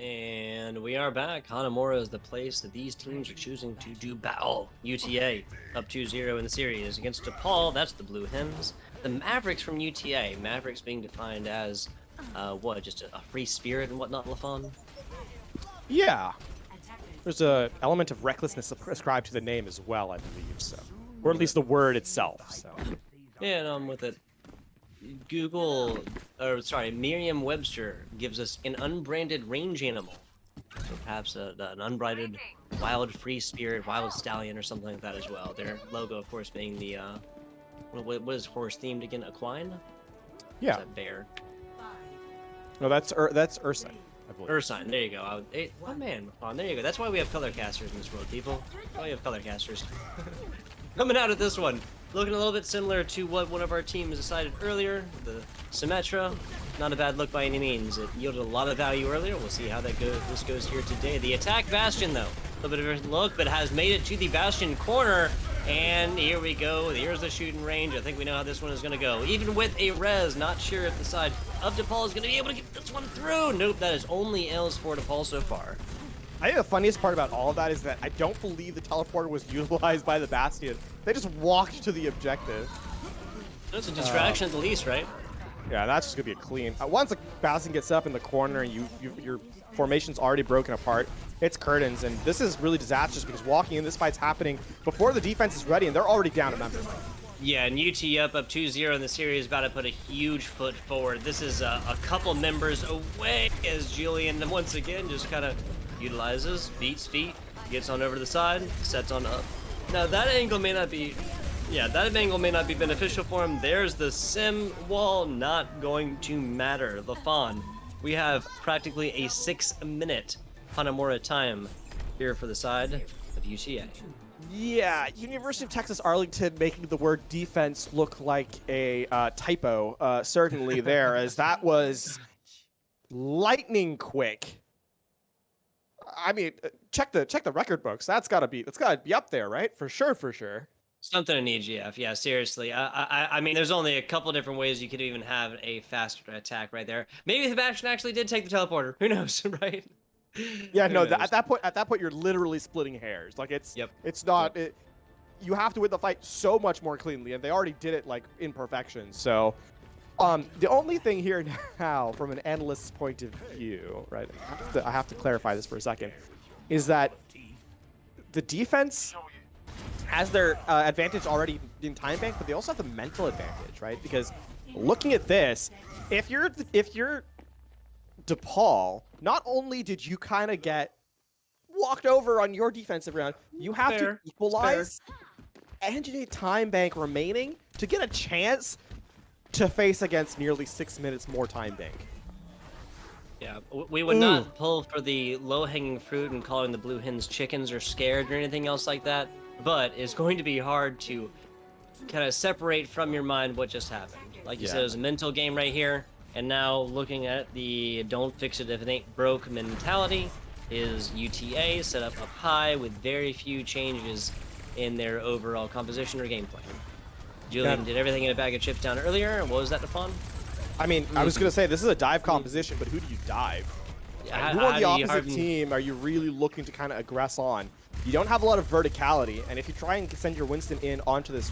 And we are back. Hanamura is the place that these teams are choosing to do battle. UTA up 2-0 in the series against DePaul. That's the Blue Hens. The Mavericks from UTA. Mavericks being defined as, what, just a free spirit and whatnot, LaFon? Yeah. There's a element of recklessness ascribed to the name as well, I believe, so. Or at least the word itself, so. Yeah, no, I'm with it. Merriam-Webster gives us an unbranded range animal. So perhaps an unbranded wild free spirit, wild stallion, or something like that as well. Their logo, of course, being the, what is horse-themed again? Equine? Yeah. Is that bear? No, that's Ursine, I believe. Ursine, there you go. Oh man, there you go. That's why we have color casters in this world, people. That's why we have color casters. Coming out of this one, Looking a little bit similar to what one of our teams decided earlier, the Symmetra. Not a bad look by any means. It yielded a lot of value earlier. We'll see how this goes here today. The attack Bastion, though, a little bit of a different look, but has made it to the Bastion corner. And here we go. Here's the shooting range. I think we know how this one is going to go. Even with a res, not sure if the side of DePaul is going to be able to get this one through. Nope, that is only L's for DePaul so far. I think the funniest part about all of that is that I don't believe the teleporter was utilized by the Bastion. They just walked to the objective. That's a distraction at the least, right? Yeah, that's just gonna be a clean. Once the Bastion gets up in the corner and your formation's already broken apart, it's curtains, and this is really disastrous because walking in, this fight's happening before the defense is ready, and they're already down a member. Yeah, and UT up 2-0 in the series, about to put a huge foot forward. This is a couple members away as Julian once again just kind of utilizes, beats feet, gets on over to the side, sets on up. Now that angle may not be, beneficial for him. There's the sim wall, not going to matter. LaFawn, we have practically a 6-minute Hanamura time here for the side of UTA. Yeah, University of Texas Arlington making the word defense look like a typo, certainly there, as that was lightning quick. I mean, check the record books. That's gotta be up there, right? For sure. Something in EGF, yeah, seriously. I mean, there's only a couple different ways you could even have a faster attack right there. Maybe the Bastion actually did take the teleporter. Who knows, right? Yeah, no. At that point, you're literally splitting hairs. Like it's not. You have to win the fight so much more cleanly, and they already did it like in perfection. So, the only thing here now, from an analyst's point of view, right? I have to clarify this for a second, is that the defense has their advantage already in time bank, but they also have the mental advantage, right? Because looking at this, if you're DePaul, not only did you kind of get walked over on your defensive round, you have to equalize, and you need time bank remaining to get a chance to face against nearly 6 minutes more time bank. Yeah, we would not pull for the low-hanging fruit and calling the blue hens chickens or scared or anything else like that, but it's going to be hard to kind of separate from your mind what just happened. Like you said, it was a mental game right here, and now looking at the don't fix it if it ain't broke mentality is UTA set up high with very few changes in their overall composition or game plan. Julian did everything in a bag of chips down earlier. What was that, DePaul? I mean, I was going to say, this is a dive composition, but who do you dive? Yeah, who on the opposite team are you really looking to kind of aggress on? You don't have a lot of verticality, and if you try and send your Winston in onto this,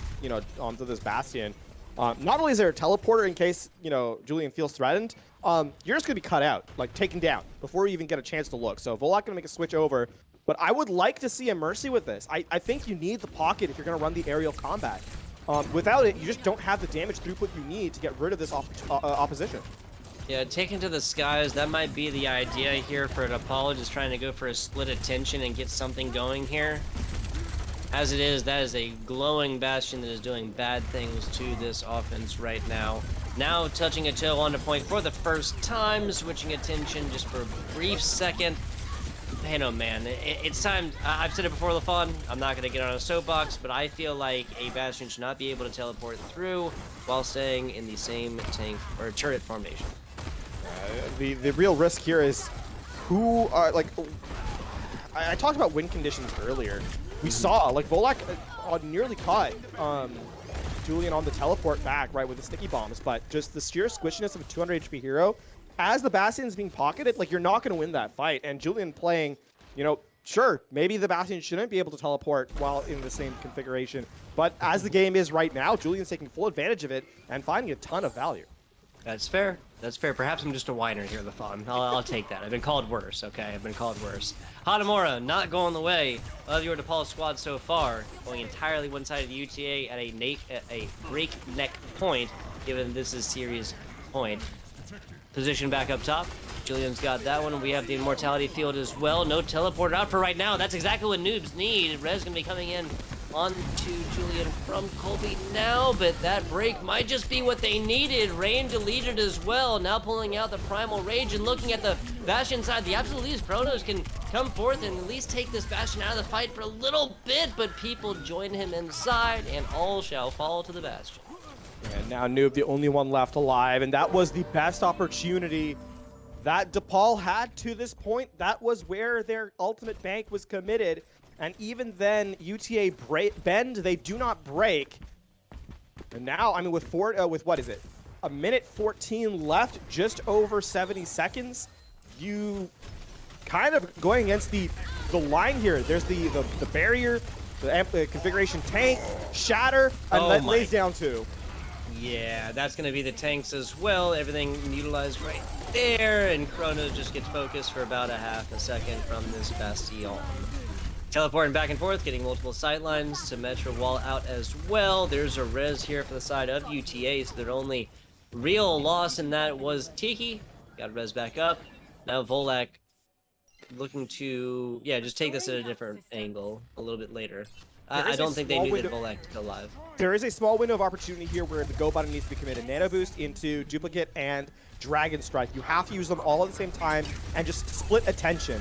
onto this Bastion, not only is there a teleporter in case, Julian feels threatened, you're just going to be cut out, like taken down, before you even get a chance to look. So Volak going to make a switch over, but I would like to see a Mercy with this. I think you need the pocket if you're going to run the aerial combat. Without it, you just don't have the damage throughput you need to get rid of this opposition. Yeah, taken to the skies, that might be the idea here for DePaul, just trying to go for a split attention and get something going here. As it is, that is a glowing Bastion that is doing bad things to this offense right now. Now touching a toe on the point for the first time, switching attention just for a brief second. Man, oh man, it's time. I've said it before, LaFawn. I'm not going to get on a soapbox, but I feel like a Bastion should not be able to teleport through while staying in the same tank or turret formation. The real risk here is who are like. I talked about win conditions earlier. We saw like Volak nearly caught Julian on the teleport back right with the sticky bombs, but just the sheer squishiness of a 200 HP hero. As the Bastion is being pocketed, like you're not going to win that fight. And Julian playing, sure, maybe the Bastion shouldn't be able to teleport while in the same configuration. But as the game is right now, Julian's taking full advantage of it and finding a ton of value. That's fair. That's fair. Perhaps I'm just a whiner here, LaFawn. I'll take that. I've been called worse, okay? I've been called worse. Hanamura not going the way of your DePaul squad so far, going entirely one side of the UTA at a breakneck point, given this is series point. Position back up top. Julian's got that one. We have the Immortality Field as well. No teleporter out for right now. That's exactly what noobs need. Rez gonna be coming in onto Julian from Colby now, but that break might just be what they needed. Rain deleted as well. Now pulling out the Primal Rage and looking at the Bastion side. The absolute least Protos can come forth and at least take this Bastion out of the fight for a little bit, but people join him inside, and all shall fall to the Bastion. And now Noob, the only one left alive, and that was the best opportunity that DePaul had to this point. That was where their ultimate bank was committed, and even then, UTA bend, they do not break. And now, I mean, with what is it? A minute 14 left, just over 70 seconds. You kind of going against the line here. There's the barrier, the configuration tank, shatter, and that lays down too. Yeah, that's going to be the tanks as well. Everything utilized right there, and Chrono just gets focused for about a half a second from this Bastion. Teleporting back and forth, getting multiple sightlines to Metro Wall out as well. There's a res here for the side of UTA, so their only real loss in that was Tiki. Got res back up. Now Volak looking to, just take this at a different angle a little bit later. I don't think they knew that Volak was alive. There is a small window of opportunity here where the go button needs to be committed. Nano Boost into Duplicate and Dragon Strike. You have to use them all at the same time and just split attention.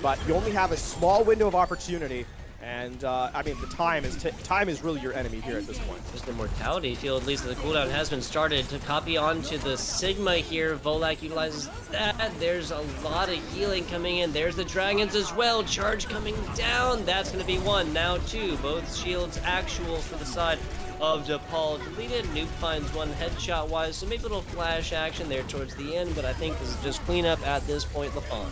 But you only have a small window of opportunity, and I mean, the time is really your enemy here at this point. Just the mortality field, at least the cooldown has been started to copy onto the Sigma here. Volak utilizes that. There's a lot of healing coming in. There's the dragons as well. Charge coming down. That's going to be one. Now two. Both shields actual for the side of DePaul. Deleted. Noob finds one headshot-wise, so maybe a little flash action there towards the end, but I think this is just cleanup at this point, LaFon.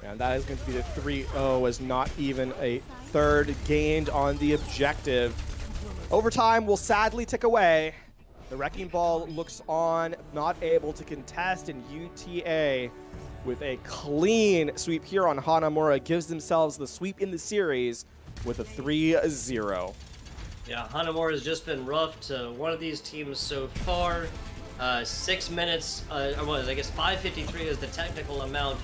And that is going to be the 3-0 as not even a third gained on the objective. Overtime will sadly tick away. The Wrecking Ball looks on, not able to contest, and UTA with a clean sweep here on Hanamura gives themselves the sweep in the series with a 3-0. Yeah, Hanamura has just been rough to one of these teams so far. 6 minutes, or what is it? I guess 5:53 is the technical amount.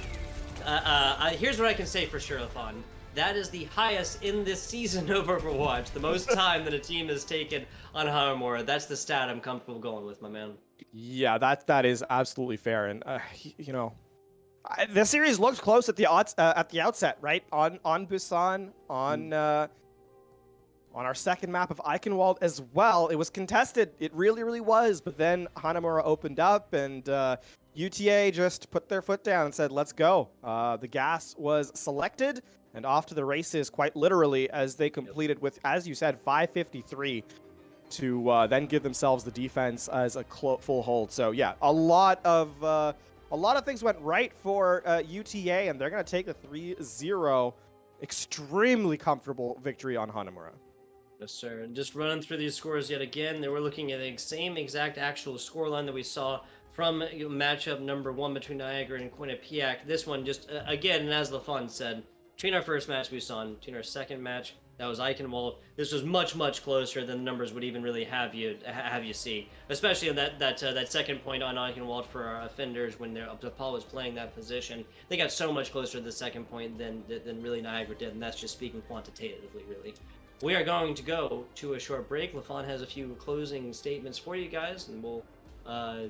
Here's what I can say for sure, LaFon. That is the highest in this season of Overwatch. The most time that a team has taken on Hanamura. That's the stat I'm comfortable going with, my man. Yeah, that is absolutely fair. And, you know, the series looked close at the outset, right? On Busan, on our second map of Eichenwald as well. It was contested. It really, really was. But then Hanamura opened up, and UTA just put their foot down and said, let's go. The gas was selected, and off to the races, quite literally, as they completed with, as you said, 5:53 to then give themselves the defense as a full hold. So yeah, a lot of things went right for UTA, and they're going to take a 3-0 extremely comfortable victory on Hanamura. Yes, sir. And just running through these scores yet again, they were looking at the same exact actual scoreline that we saw from matchup number 1 between Niagara and Quinnipiac. This one just, again, and as LaFon said, between our first match we saw, and between our second match, that was Eichenwald, this was much, much closer than the numbers would even really have you see. Especially on that second point on Eichenwald for our offenders when DePaul was playing that position. They got so much closer to the second point than really Niagara did, and that's just speaking quantitatively, really. We are going to go to a short break. LaFon has a few closing statements for you guys, and we'll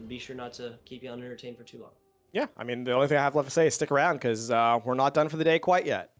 be sure not to keep you unentertained for too long. Yeah, I mean, the only thing I have left to say is stick around, because we're not done for the day quite yet.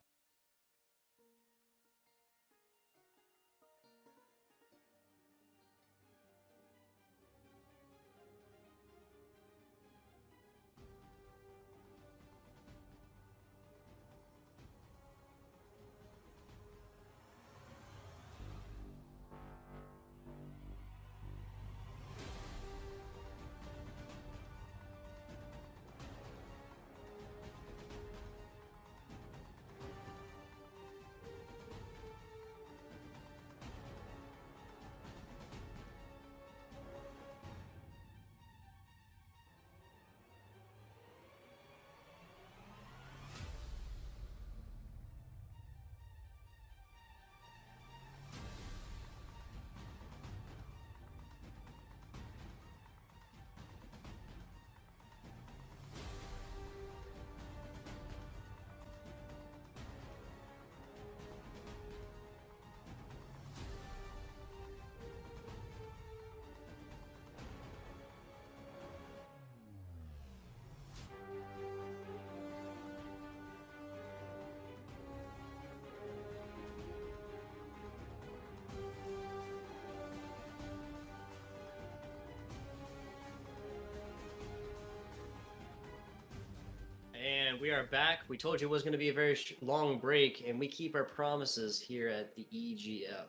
and we are back. We told you it was going to be a very long break, and we keep our promises here at the EGF.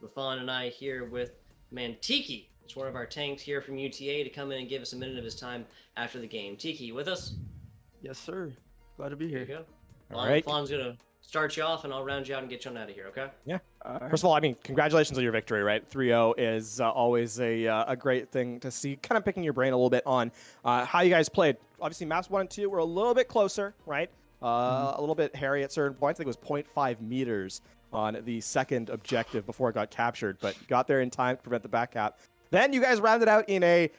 Lafon and I here with Tiki. It's one of our tanks here from UTA to come in and give us a minute of his time after the game. Tiki, you with us? Yes, sir. Glad to be Here here. you go. All right. Lafon's going to start you off, and I'll round you out and get you on out of here, okay? Yeah. All right. First of all, I mean, congratulations on your victory, right? 3-0 is always a great thing to see. Kind of picking your brain a little bit on how you guys played. Obviously, maps 1 and 2 were a little bit closer, right? A little bit hairy at certain points. I think it was 0.5 meters on the second objective before it got captured, but got there in time to prevent the back cap. Then you guys rounded out in a,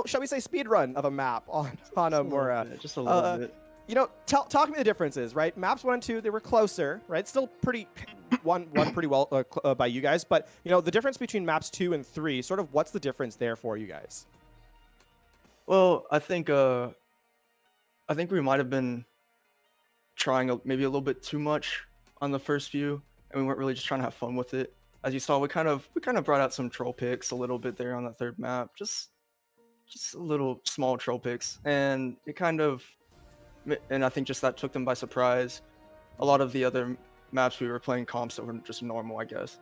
shall we say, speed run of a map on Hanamura. Just a little bit. Talk to me the differences, right? Maps 1 and 2, they were closer, right? Still pretty one pretty well by you guys, but the difference between maps 2 and 3, sort of what's the difference there for you guys? Well, I think we might have been trying maybe a little bit too much on the first few, and we weren't really just trying to have fun with it. As you saw, we kind of brought out some troll picks a little bit there on the third map, just a little small troll picks, and I think just that took them by surprise. A lot of the other maps we were playing comps that were just normal, I guess.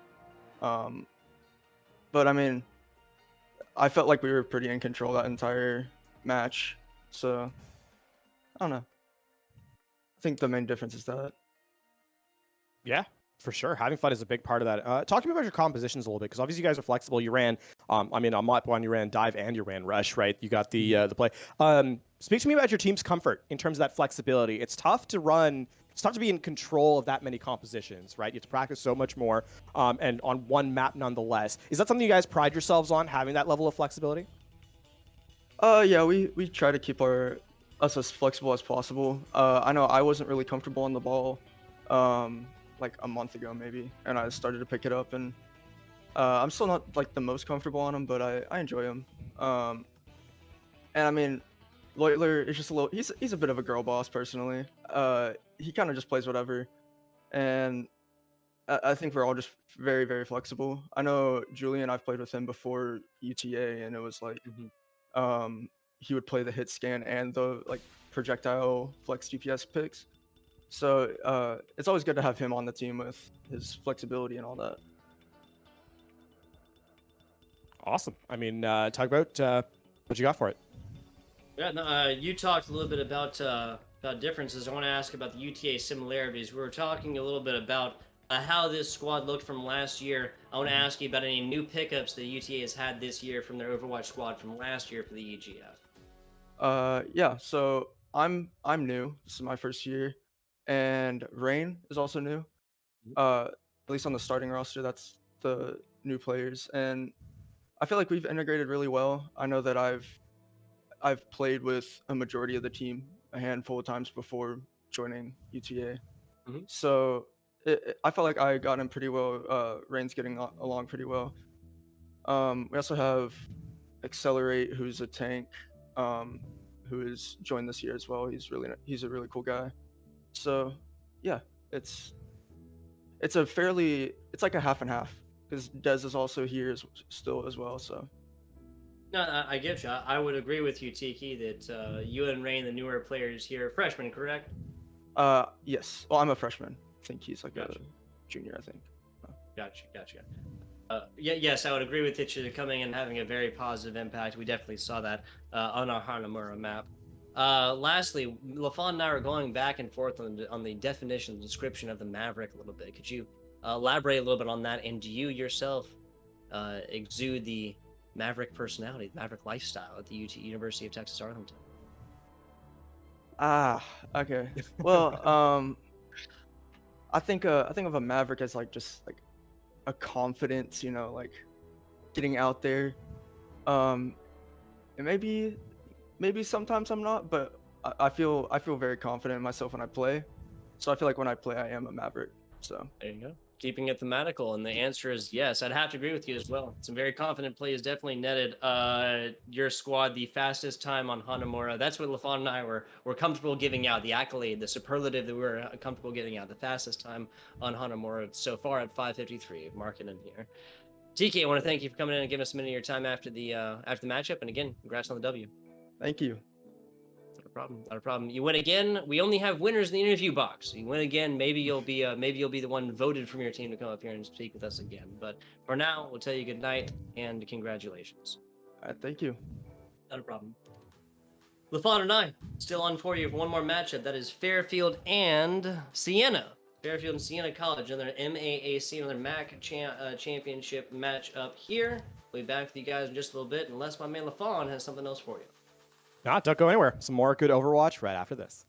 But I mean, I felt like we were pretty in control that entire match. So I don't know. I think the main difference is that. Yeah, for sure. Having fun is a big part of that. Talk to me about your compositions a little bit, because obviously you guys are flexible. You ran, on map 1, you ran dive and you ran rush, right? You got the play. Speak to me about your team's comfort in terms of that flexibility. It's tough to run. It's tough to be in control of that many compositions, right? You have to practice so much more, and on one map nonetheless. Is that something you guys pride yourselves on, having that level of flexibility? Yeah, we try to keep us as flexible as possible. I know I wasn't really comfortable on the ball, like a month ago maybe, and I started to pick it up, and I'm still not like the most comfortable on him, but I enjoy him. And I mean, Leutler is just he's a bit of a girl boss personally. He kind of just plays whatever, and I think we're all just very, very flexible. I know Julian, I've played with him before UTA, and it was like he would play the hit scan and the like projectile flex DPS picks. So it's always good to have him on the team with his flexibility and all that. Awesome. I mean, talk about what you got for it. Yeah, no, you talked a little bit about differences. I want to ask about the UTA similarities. We were talking a little bit about how this squad looked from last year. I want to ask you about any new pickups that UTA has had this year from their Overwatch squad from last year for the EGF. Yeah. So I'm new. This is my first year, and Rain is also new. At least on the starting roster, that's the new players, and I feel like we've integrated really well. I know that I've played with a majority of the team a handful of times before joining UTA. So I felt like I got in pretty well. Rain's getting along pretty well. We also have Accelerate, who's a tank, who has joined this year as well. He's a really cool guy. So yeah, it's like a half and half, because Dez is also here still as well. So. No, I get you. I would agree with you, Tiki, that you and Rain, the newer players here, freshmen, correct? Yes. Well, I'm a freshman. I think he's like a junior, I think. Gotcha. Yes, I would agree with you coming and having a very positive impact. We definitely saw that on our Hanamura map. Lastly, Lafon and I are going back and forth on the definition and description of the Maverick a little bit. Could you elaborate a little bit on that? And do you yourself exude the Maverick personality, the Maverick lifestyle at the University of Texas Arlington? Okay. Well, I think of a Maverick as like just like a confidence, like getting out there. And maybe sometimes I'm not, but I feel very confident in myself when I play. So I feel like when I play, I am a Maverick. So there you go. Keeping it thematical, and the answer is yes. I'd have to agree with you as well. Some very confident plays definitely netted your squad the fastest time on Hanamura. That's what Lafon and I were comfortable giving out, the accolade, the superlative that we were comfortable giving out, the fastest time on Hanamura so far at 5:53. Marking in here. TK, I want to thank you for coming in and giving us a minute of your time after the matchup, and again, congrats on the W. Thank you. problem. Not a problem. You win again. We only have winners in the interview box. You win again. Maybe you'll be the one voted from your team to come up here and speak with us again. But for now, we'll tell you good night and congratulations. Thank you. Not a problem. LaFawn and I still on for you for one more matchup. That is Fairfield and Siena. Fairfield and Siena College, another MAAC, another MAC championship match up here. We'll be back with you guys in just a little bit, unless my man LaFawn has something else for you. Don't go anywhere. Some more good Overwatch right after this.